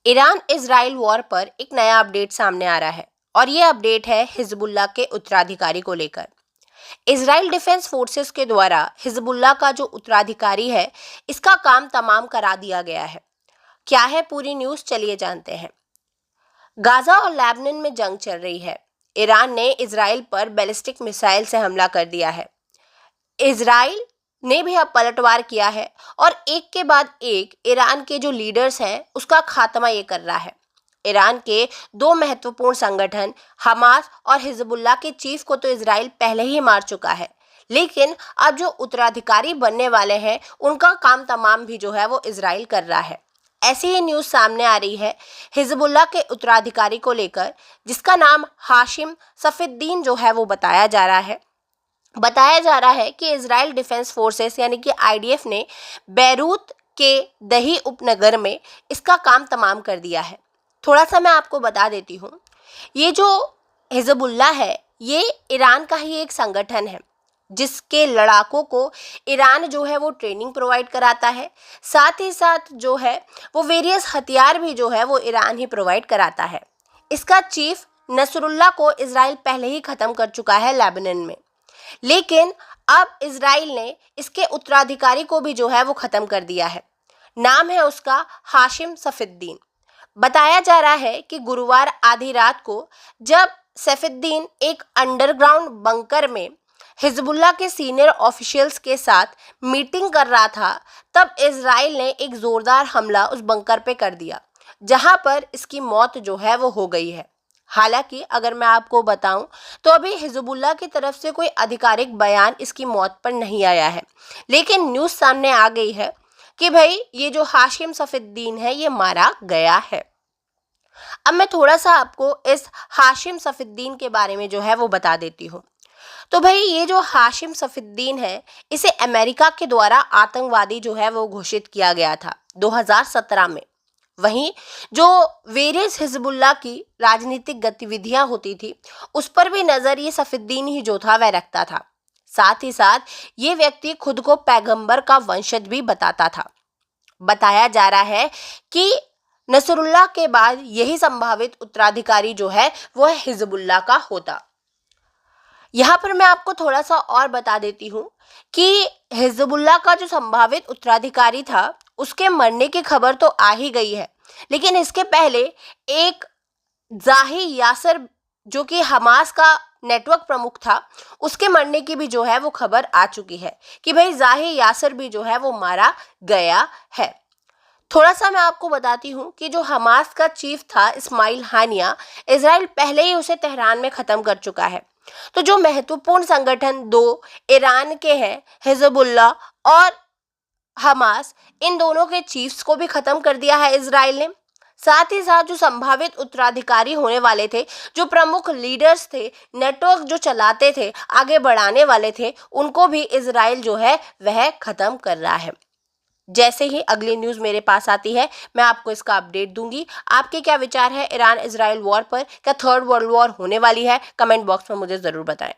Iran Israel war पर एक नया अपडेट सामने आ रहा है और ये अपडेट है हिजबुल्लाह के उत्तराधिकारी को लेकर। इजराइल डिफेंस फोर्सेस के द्वारा हिजबुल्लाह का जो उत्तराधिकारी है, इसका काम तमाम करा दिया गया है। क्या है पूरी न्यूज़, चलिए जानते हैं। गाजा और लेबनान में जंग चल रही है। ईरान ने इजराइल पर बैलिस्टिक मिसाइल से हमला कर दिया है। इजराइल ने भी अब पलटवार किया है और एक के बाद एक ईरान के जो लीडर्स हैं उसका खात्मा ये कर रहा है। ईरान के दो महत्वपूर्ण संगठन हमास और हिजबुल्लाह के चीफ को तो इजराइल पहले ही मार चुका है, लेकिन अब जो उत्तराधिकारी बनने वाले हैं उनका काम तमाम भी जो है वो इजराइल कर रहा है। ऐसी ही न्यूज़ सामने आ रही है हिजबुल्लाह के उत्तराधिकारी को लेकर, जिसका नाम हाशिम सफीद्दीन जो है वो बताया जा रहा है कि इजराइल डिफेंस फोर्सेस यानी कि आईडीएफ ने बैरूत के दही उपनगर में इसका काम तमाम कर दिया है। थोड़ा सा मैं आपको बता देती हूँ, ये जो हिजबुल्लाह है ये ईरान का ही एक संगठन है जिसके लड़ाकों को ईरान जो है वो ट्रेनिंग प्रोवाइड कराता है। साथ ही साथ जो है वो वेरियस हथियार भी जो है वो ईरान ही प्रोवाइड कराता है। इसका चीफ नसरुल्लाह को इजराइल पहले ही ख़त्म कर चुका है लेबनान में, लेकिन अब इजराइल ने इसके उत्तराधिकारी को भी जो है वो ख़त्म कर दिया है। नाम है उसका हाशिम सफीद्दीन। बताया जा रहा है कि गुरुवार आधी रात को जब सफीद्दीन एक अंडरग्राउंड बंकर में हिजबुल्लाह के सीनियर ऑफिशियल्स के साथ मीटिंग कर रहा था, तब इजराइल ने एक ज़ोरदार हमला उस बंकर पे कर दिया, जहां पर इसकी मौत जो है वो हो गई है। हालांकि अगर मैं आपको बताऊं तो अभी हिजबुल्लाह की तरफ से कोई आधिकारिक बयान इसकी मौत पर नहीं आया है, लेकिन न्यूज़ सामने आ गई है कि भाई ये जो हाशिम सफीद्दीन है ये मारा गया है। अब मैं थोड़ा सा आपको इस हाशिम सफीद्दीन के बारे में जो है वो बता देती हूँ। तो भाई ये जो हाशिम सफीद्दीन है इसे अमेरिका के द्वारा आतंकवादी जो है वो घोषित किया गया था 2017 में। वहीं जो वेरियस हिजबुल्लाह की राजनीतिक गतिविधियां होती थी उस पर भी नज़र ये सफीद्दीन ही जो था वह रखता था। साथ ही साथ ये व्यक्ति खुद को पैगंबर का वंशज भी बताता था। बताया जा रहा है कि नसरुल्लाह के बाद यही संभावित उत्तराधिकारी जो है वो हिजबुल्लाह का होता। यहाँ पर मैं आपको थोड़ा सा और बता देती हूँ कि हिजबुल्लाह का जो संभावित उत्तराधिकारी था उसके मरने की खबर तो आ ही गई है, लेकिन इसके पहले एक जाही यासर जो कि हमास का नेटवर्क प्रमुख था उसके मरने की भी जो है वो खबर आ चुकी है कि भाई जाही यासर भी जो है वो मारा गया है। थोड़ा सा मैं आपको बताती हूँ कि जो हमास का चीफ था इस्माइल हानिया, इजराइल पहले ही उसे तेहरान में ख़त्म कर चुका है। तो जो महत्वपूर्ण संगठन दो ईरान के हैं, हिजबुल्लाह और हमास, इन दोनों के चीफ्स को भी ख़त्म कर दिया है इजराइल ने। साथ ही साथ जो संभावित उत्तराधिकारी होने वाले थे, जो प्रमुख लीडर्स थे, नेटवर्क जो चलाते थे, आगे बढ़ाने वाले थे, उनको भी इजराइल जो है वह ख़त्म कर रहा है। जैसे ही अगली न्यूज़ मेरे पास आती है मैं आपको इसका अपडेट दूंगी। आपके क्या विचार है ईरान इजराइल वॉर पर? क्या थर्ड वर्ल्ड वॉर होने वाली है? कमेंट बॉक्स में मुझे ज़रूर बताएं।